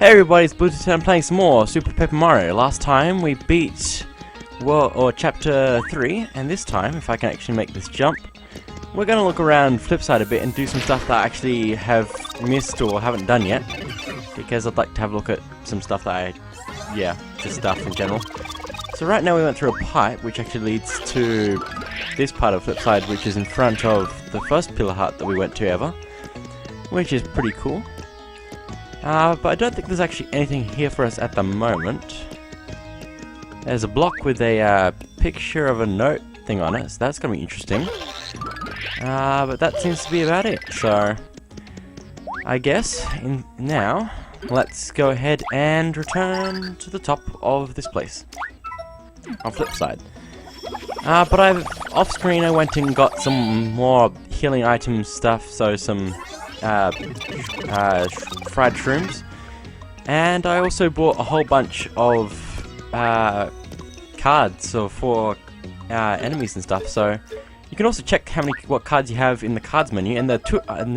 Hey everybody, it's Bluetooth and I'm playing some more Super Paper Mario. Last time we beat Chapter 3, and this time, if I can actually make this jump, we're going to look around Flipside a bit and do some stuff that I actually have missed or haven't done yet, because I'd like to have a look at some stuff that just stuff in general. So right now we went through a pipe, which actually leads to this part of Flipside, which is in front of the first pillar hut that we went to ever, which is pretty cool. But I don't think there's actually anything here for us at the moment. There's a block with a picture of a note thing on it, so that's going to be interesting. But that seems to be about it, so I guess now let's go ahead and return to the top of this place on Flipside. But off screen I went and got some more healing item stuff, so some fried shrooms, and I also bought a whole bunch of cards for enemies and stuff. So you can also check what cards you have in the cards menu, and there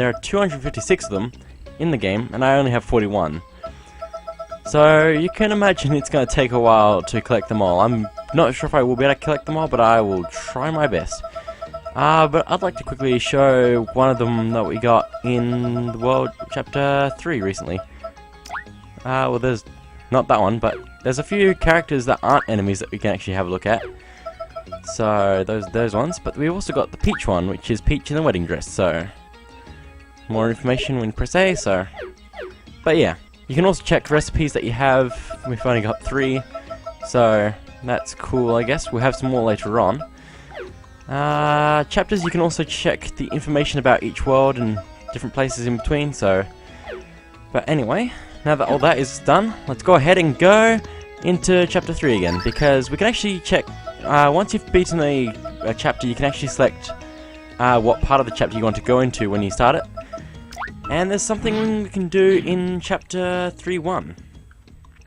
are 256 of them in the game, and I only have 41. So you can imagine it's going to take a while to collect them all. I'm not sure if I will be able to collect them all, but I will try my best. But I'd like to quickly show one of them that we got in the World Chapter 3 recently. Well, there's not that one, but there's a few characters that aren't enemies that we can actually have a look at. So, those ones. But we've also got the Peach one, which is Peach in the wedding dress, so more information when you press A, so. But yeah, you can also check recipes that you have. We've only got 3, so that's cool, I guess. We'll have some more later on. Chapters, you can also check the information about each world and different places in between, so. But anyway, now that all that is done, let's go ahead and go into Chapter 3 again, because we can actually check, once you've beaten a chapter, you can actually select what part of the chapter you want to go into when you start it. And there's something we can do in Chapter 3.1.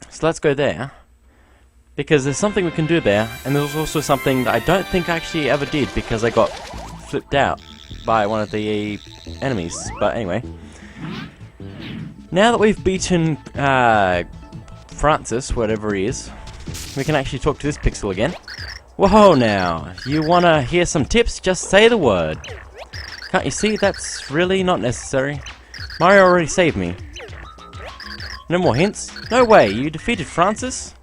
So let's go there. Because there's something we can do there, and there's also something that I don't think I actually ever did because I got flipped out by one of the enemies. But anyway, now that we've beaten Francis, whatever he is, we can actually talk to this pixel again. Whoa now, you wanna hear some tips? Just say the word. Can't you see that's really not necessary? Mario already saved me. No more hints? No way, you defeated Francis?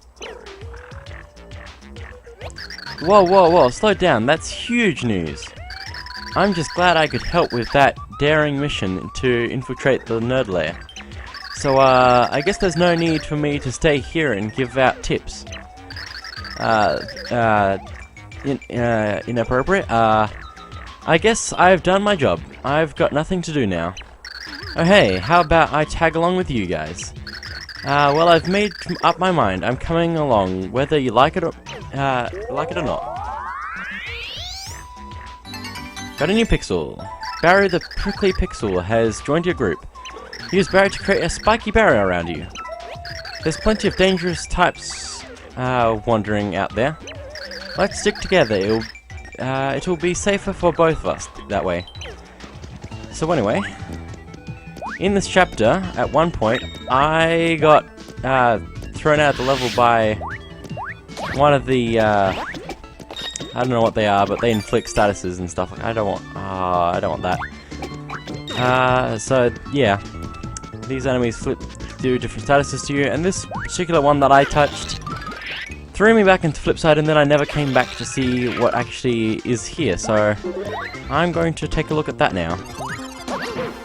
Whoa, whoa, whoa, slow down, that's huge news. I'm just glad I could help with that daring mission to infiltrate the nerd lair. So, I guess there's no need for me to stay here and give out tips. Inappropriate? I guess I've done my job. I've got nothing to do now. Oh hey, how about I tag along with you guys? Well, I've made up my mind. I'm coming along, whether you like it or not. Got a new pixel. Barry the prickly pixel has joined your group. Use Barry to create a spiky barrier around you. There's plenty of dangerous types wandering out there. Let's stick together. It'll be safer for both of us that way. So anyway, in this chapter, at one point, I got thrown out of the level by one of the, I don't know what they are, but they inflict statuses and stuff. I don't want that. So yeah, these enemies do different statuses to you, and this particular one that I touched threw me back into Flipside, and then I never came back to see what actually is here. So I'm going to take a look at that now.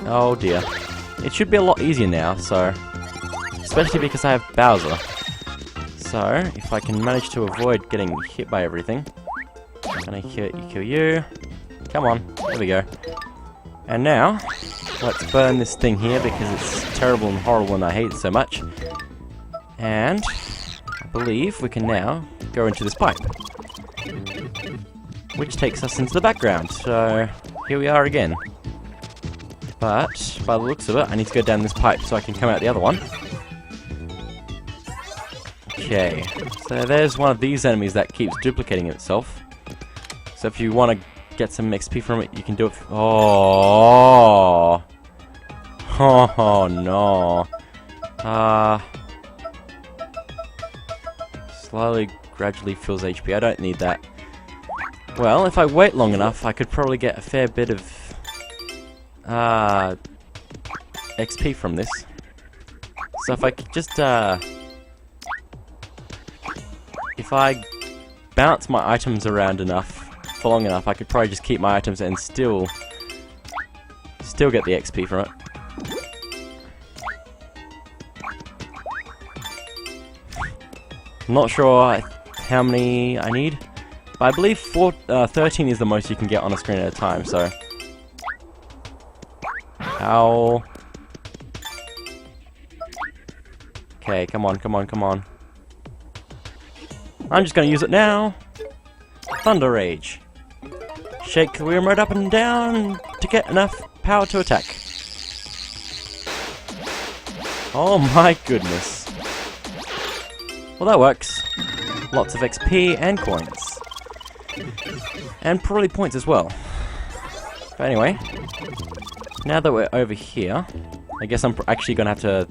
Oh dear. It should be a lot easier now, so, especially because I have Bowser. So, if I can manage to avoid getting hit by everything. I'm gonna kill you. Come on, there we go. And now, let's burn this thing here because it's terrible and horrible and I hate it so much. And, I believe we can now go into this pipe. Which takes us into the background, so, here we are again. But, by the looks of it, I need to go down this pipe so I can come out the other one. Okay, so there's one of these enemies that keeps duplicating itself. So if you want to get some XP from it, you can do it. Oh no. slowly, gradually fills HP. I don't need that. Well, if I wait long enough, I could probably get a fair bit of XP from this. So if I could just if I bounce my items around enough for long enough, I could probably just keep my items and still get the XP from it. I'm not sure how many I need, but I believe 13 is the most you can get on a screen at a time, so... Ow. Okay, come on, come on, come on. I'm just gonna use it now! Thunder Rage. Shake the wheel right up and down to get enough power to attack. Oh my goodness. Well, that works. Lots of XP and coins. And probably points as well. But anyway, now that we're over here, I guess I'm actually gonna have to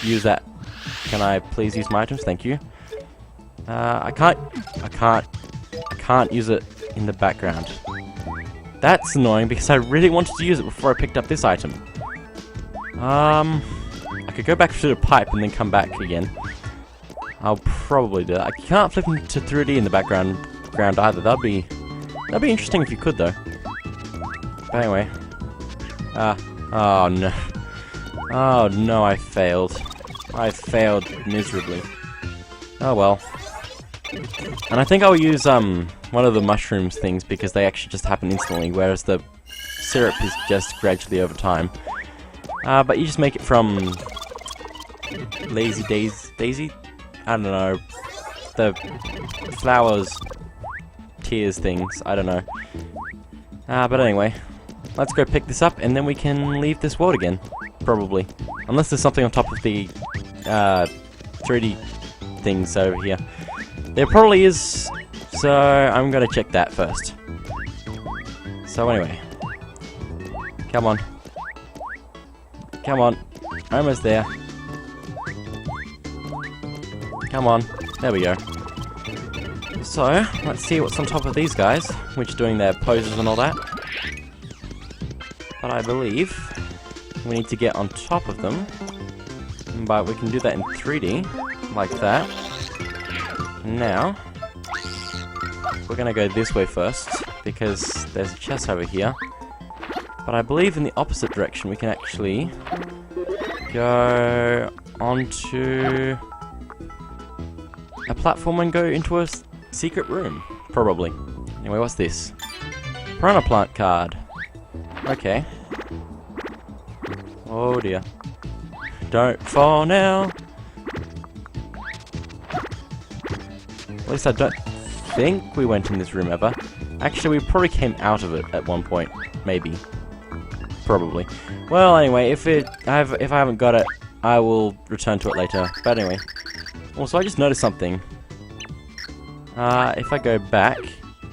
use that. Can I please use my items? Thank you. I can't use it in the background. That's annoying because I really wanted to use it before I picked up this item. I could go back to the pipe and then come back again. I'll probably do that. I can't flip into 3D in the background either. That'd be interesting if you could though. But anyway. Oh no. Oh no, I failed. I failed miserably. Oh well. And I think I'll use one of the mushrooms things because they actually just happen instantly, whereas the syrup is just gradually over time. But you just make it from Daisy? I don't know. The flowers, tears things, I don't know. But anyway, let's go pick this up and then we can leave this world again. Probably. Unless there's something on top of the 3D things over here. There probably is, so I'm gonna check that first. So anyway. Come on. Come on. Almost there. Come on. There we go. So, let's see what's on top of these guys, which are doing their poses and all that. But I believe we need to get on top of them. But we can do that in 3D, like that. Now, we're gonna go this way first, because there's a chest over here. But I believe in the opposite direction we can actually go onto a platform and go into a secret room, probably. Anyway, what's this? Piranha Plant card. Okay. Oh dear. Don't fall now. At least I don't think we went in this room ever. Actually, we probably came out of it at one point. Maybe. Probably. Well, anyway, if I haven't got it, I will return to it later. But anyway. Also, I just noticed something. If I go back,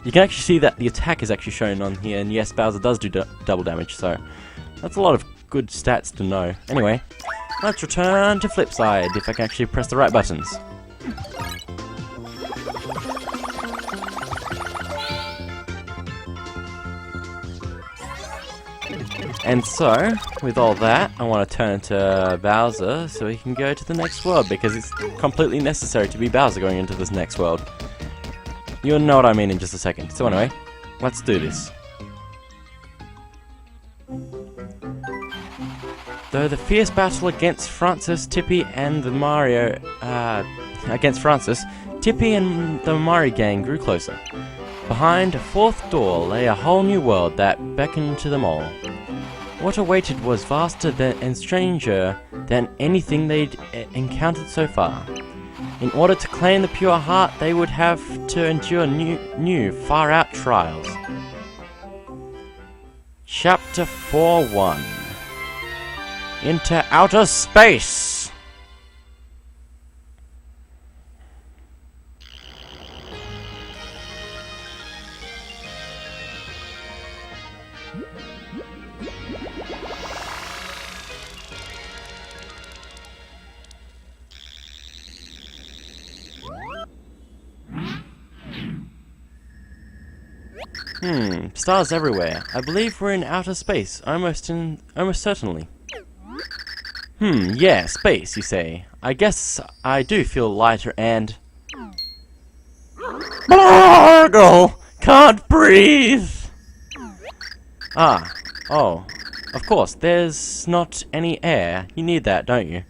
you can actually see that the attack is actually shown on here. And yes, Bowser does do double damage, so that's a lot of good stats to know. Anyway, let's return to Flipside, if I can actually press the right buttons. And so, with all that, I want to turn to Bowser so he can go to the next world, because it's completely necessary to be Bowser going into this next world. You'll know what I mean in just a second. So anyway, let's do this. Though the fierce battle against Francis, Tippy, and the Mario, Tippy and the Mario gang grew closer. Behind a fourth door lay a whole new world that beckoned to them all. What awaited was vaster and stranger than anything they'd encountered so far. In order to claim the pure heart, they would have to endure new far-out trials. Chapter 4-1. Into outer space! Stars everywhere. I believe we're in outer space. Almost certainly. Yeah, space, you say. I guess I do feel lighter and... Gargle! Can't breathe! Ah, oh. Of course, there's not any air. You need that, don't you?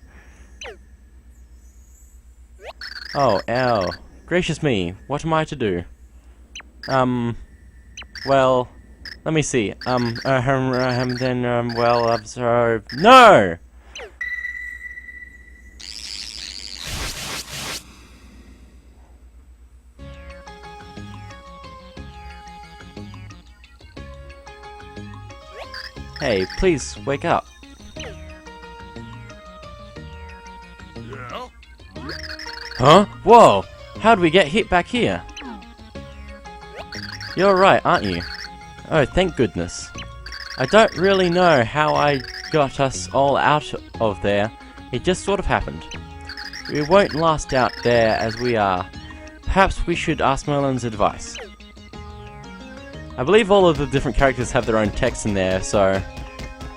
Oh, ow. Gracious me, what am I to do? Well, let me see. Well, observe. No! Hey, please, wake up. Yeah? Huh? Whoa! How'd we get hit back here? You're right, aren't you? Oh, thank goodness. I don't really know how I got us all out of there. It just sort of happened. We won't last out there as we are. Perhaps we should ask Merlin's advice. I believe all of the different characters have their own text in there, so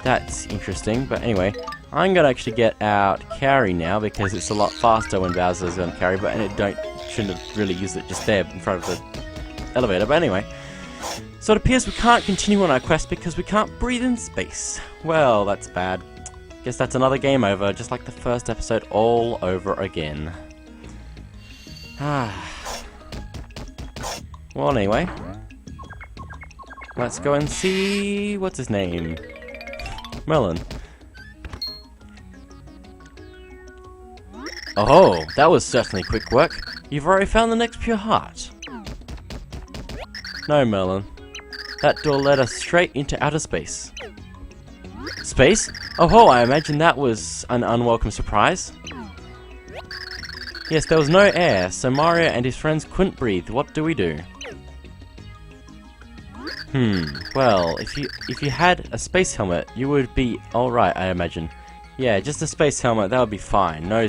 that's interesting. But anyway, I'm gonna actually get out carry now because it's a lot faster when Bowser's on carry, but shouldn't have really used it just there in front of the elevator. But anyway, so it appears we can't continue on our quest because we can't breathe in space. Well, that's bad. Guess that's another game over, just like the first episode all over again. Well, anyway, let's go and see what's his name. Merlin. Oh, that was certainly quick work. You've already found the next pure heart. No, Merlin. That door led us straight into outer space. Space? Oh, I imagine that was an unwelcome surprise. Yes, there was no air, so Mario and his friends couldn't breathe. What do we do? Well, if you had a space helmet, you would be alright, I imagine. Yeah, just a space helmet, that would be fine. No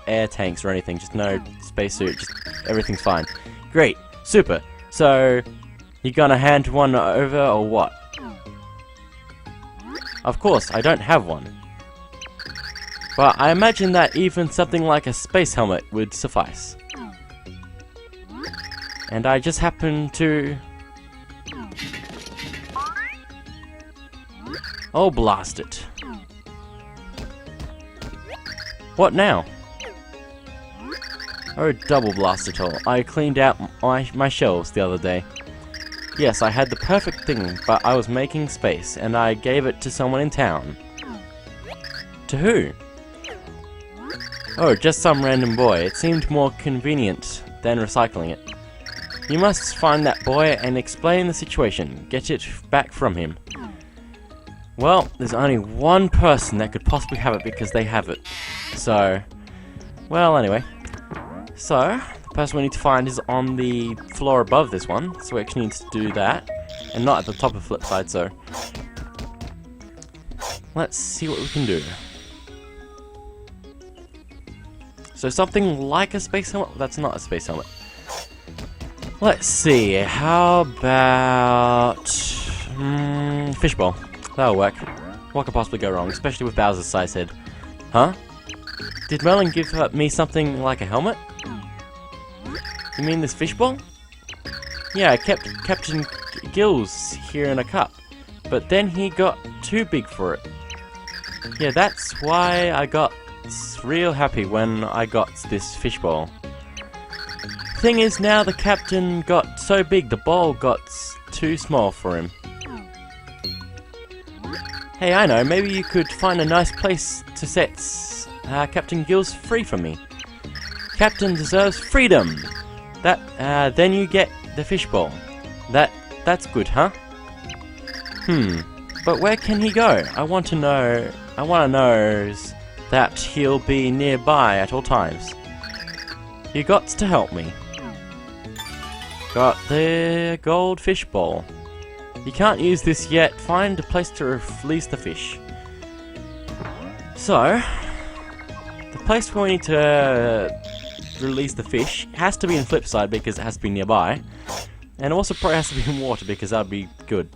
air tanks or anything, just no spacesuit, just everything's fine. Great, super. So, you gonna hand one over or what? Of course, I don't have one. But I imagine that even something like a space helmet would suffice. And I just happen to... Oh, blast it. What now? Oh, double blast it all. I cleaned out my shelves the other day. Yes, I had the perfect thing, but I was making space, and I gave it to someone in town. To who? Oh, just some random boy. It seemed more convenient than recycling it. You must find that boy and explain the situation. Get it back from him. Well, there's only one person that could possibly have it because they have it. So, well, anyway. So, the person we need to find is on the floor above this one. So we actually need to do that. And not at the top of Flipside, so... let's see what we can do. So something like a space helmet? That's not a space helmet. Let's see, how about... fishbowl. That'll work. What could possibly go wrong, especially with Bowser's size head? Huh? Did Merlin give me something like a helmet? You mean this fishbowl? Yeah, I kept Captain Gill's here in a cup, but then he got too big for it. Yeah, that's why I got real happy when I got this fishbowl. Thing is, now the captain got so big, the bowl got too small for him. Hey, I know, maybe you could find a nice place to set Captain Gills free from me. Captain deserves freedom! Then you get the fishbowl. That's good, huh? But where can he go? I want to know that he'll be nearby at all times. You got to help me. Got the gold fishbowl. You can't use this yet. Find a place to release the fish. So, the place where we need to release the fish has to be in Flipside because it has to be nearby. And also probably has to be in water because that'd be good.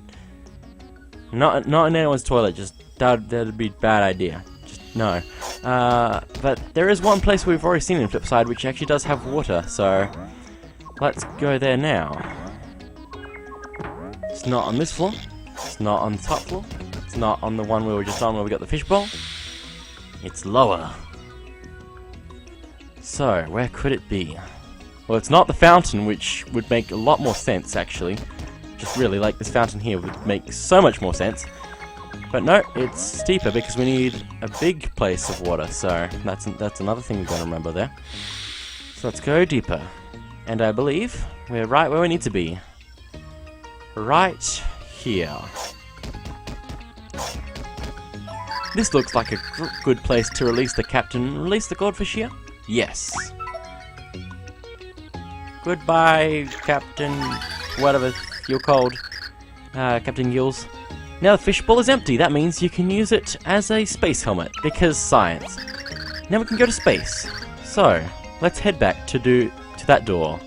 Not in anyone's toilet, just that'd be a bad idea. Just no. But there is one place we've already seen in Flipside which actually does have water, so let's go there now. It's not on this floor. It's not on the top floor. It's not on the one we were just on where we got the fishbowl. It's lower. So, where could it be? Well, it's not the fountain, which would make a lot more sense, actually. Just really, like, this fountain here would make so much more sense. But no, it's steeper because we need a big place of water, so that's another thing we've got to remember there. So let's go deeper. And I believe we're right where we need to be. Right here. This looks like a good place to release the captain. Release the goldfish here? Yes. Goodbye, Captain... whatever you're called. Captain Gills. Now the fishbowl is empty. That means you can use it as a space helmet, because science. Now we can go to space. So, let's head back to that door.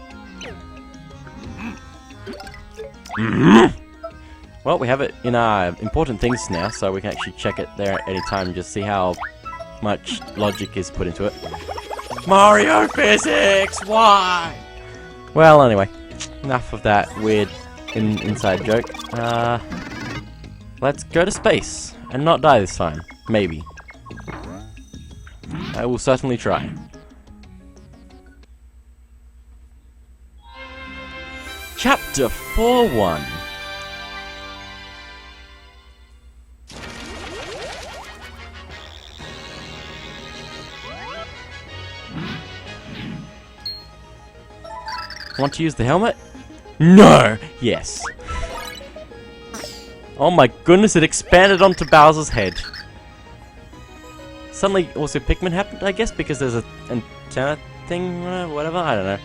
Well, we have it in our important things now, so we can actually check it there at any time and just see how much logic is put into it. Mario physics! Why? Well, anyway, enough of that weird inside joke. Let's go to space and not die this time. Maybe. I will certainly try. Chapter 4-1. Want to use the helmet? No! Yes. Oh my goodness, it expanded onto Bowser's head. Suddenly, also Pikmin happened, I guess, because there's an antenna thing, whatever, I don't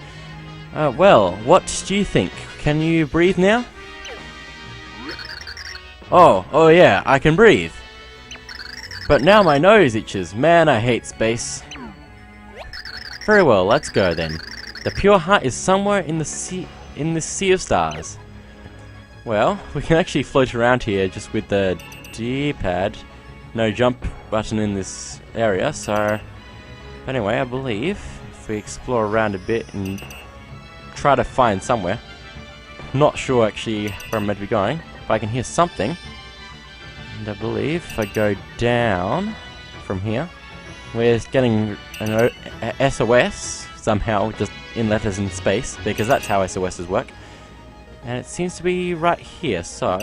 know. Well, what do you think? Can you breathe now? Oh yeah, I can breathe. But now my nose itches. Man, I hate space. Very well, let's go then. The pure heart is somewhere in the sea of stars. Well, we can actually float around here just with the D-pad. No jump button in this area, so... Anyway, I believe if we explore around a bit and try to find somewhere. Not sure actually where I'm meant to be going, but I can hear something. And I believe if I go down from here, we're getting an SOS somehow, just in letters in space, because that's how SOSs work. And it seems to be right here, so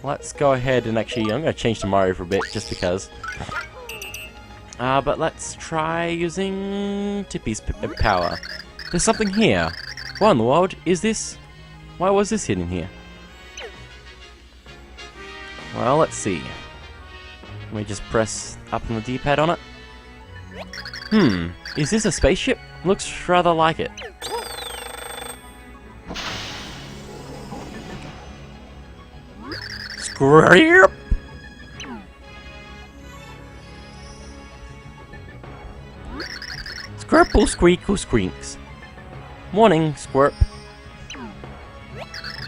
let's go ahead and actually, I'm going to change to Mario for a bit, just because. But let's try using Tippy's power. There's something here. What in the world is this? Why was this hidden here? Well, let's see. Let me just press up on the D-pad on it. Is this a spaceship? Looks rather like it. Squirp! Squirple squeakle squeaks. Morning, Squirp.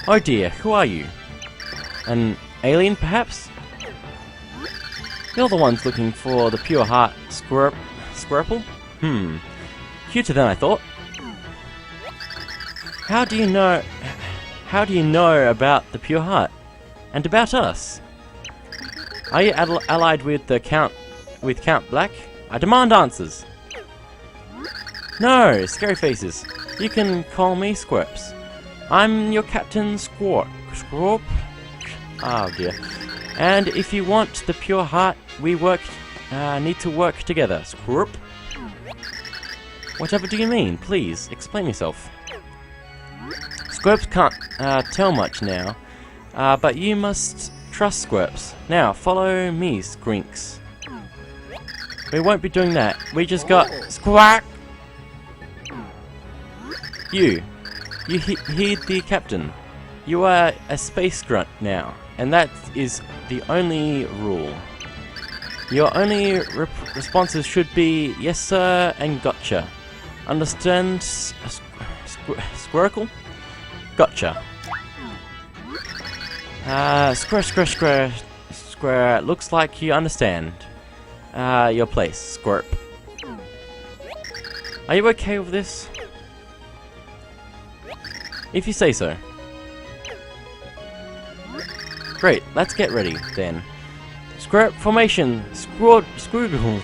Oh dear, who are you? An alien, perhaps? You're the ones looking for the pure heart, Squirple? Cuter than I thought. How do you know about the pure heart? And about us? Are you allied with Count Black? I demand answers. No, scary faces. You can call me Squirps. I'm your Captain Squirp. Oh dear. And if you want the pure heart, we need to work together. Squirp. Whatever do you mean? Please, explain yourself. Squirps can't tell much now, but you must trust Squirps. Now, follow me, Skrinks. We won't be doing that. We just got Squawk! You heed the captain. You are a space grunt now, and that is the only rule. Your only responses should be yes sir and gotcha. Understand, Squircle? Gotcha. Square. Looks like you understand. Your place, Squirp. Are you okay with this? If you say so. Great, let's get ready, then. Squirp formation! Squirgle!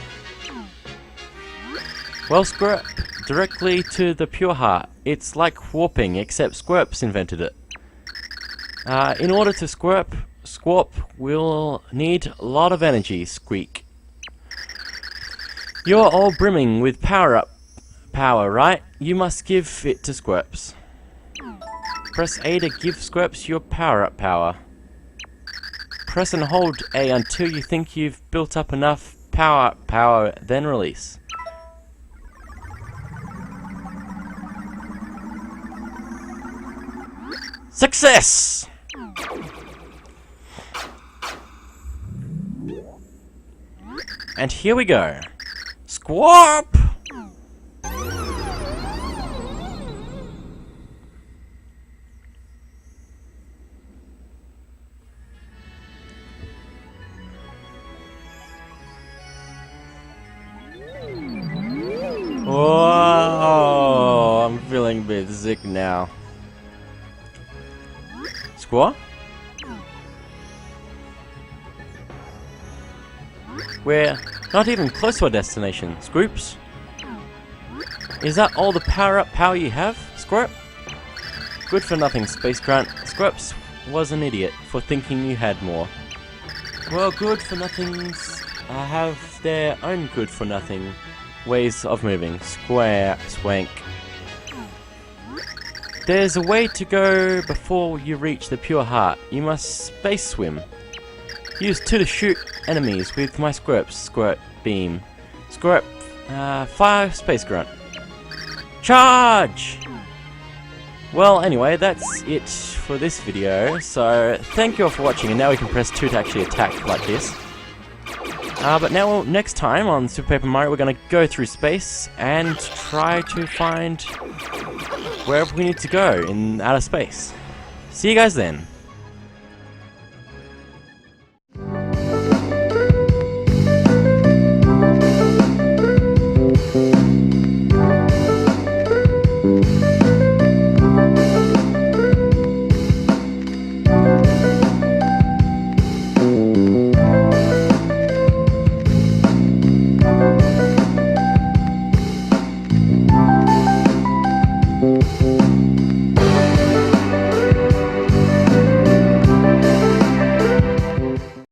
Well, Squirp, directly to the pure heart. It's like warping, except Squirp's invented it. In order to Squirp, we'll need a lot of energy, Squeak. You're all brimming with power, right? You must give it to Squirps. Press A to give Squirps your power. Press and hold A until you think you've built up enough power, then release. Success! And here we go. Squirp! Whoa! I'm feeling a bit sick now. Squaw? We're not even close to our destination, Scoops. Is that all the power you have, Squirt? Good for nothing, Space Grunt. Squirps was an idiot for thinking you had more. Well, good for nothings have their own good for nothing ways of moving. Swank. There's a way to go before you reach the pure heart. You must space swim. Use 2 to shoot enemies with my Squirt beam. Squirt, fire Space Grunt. Charge! Well, anyway, that's it for this video. So, thank you all for watching, and now we can press 2 to actually attack like this. But now, next time on Super Paper Mario, we're going to go through space and try to find wherever we need to go in outer space. See you guys then.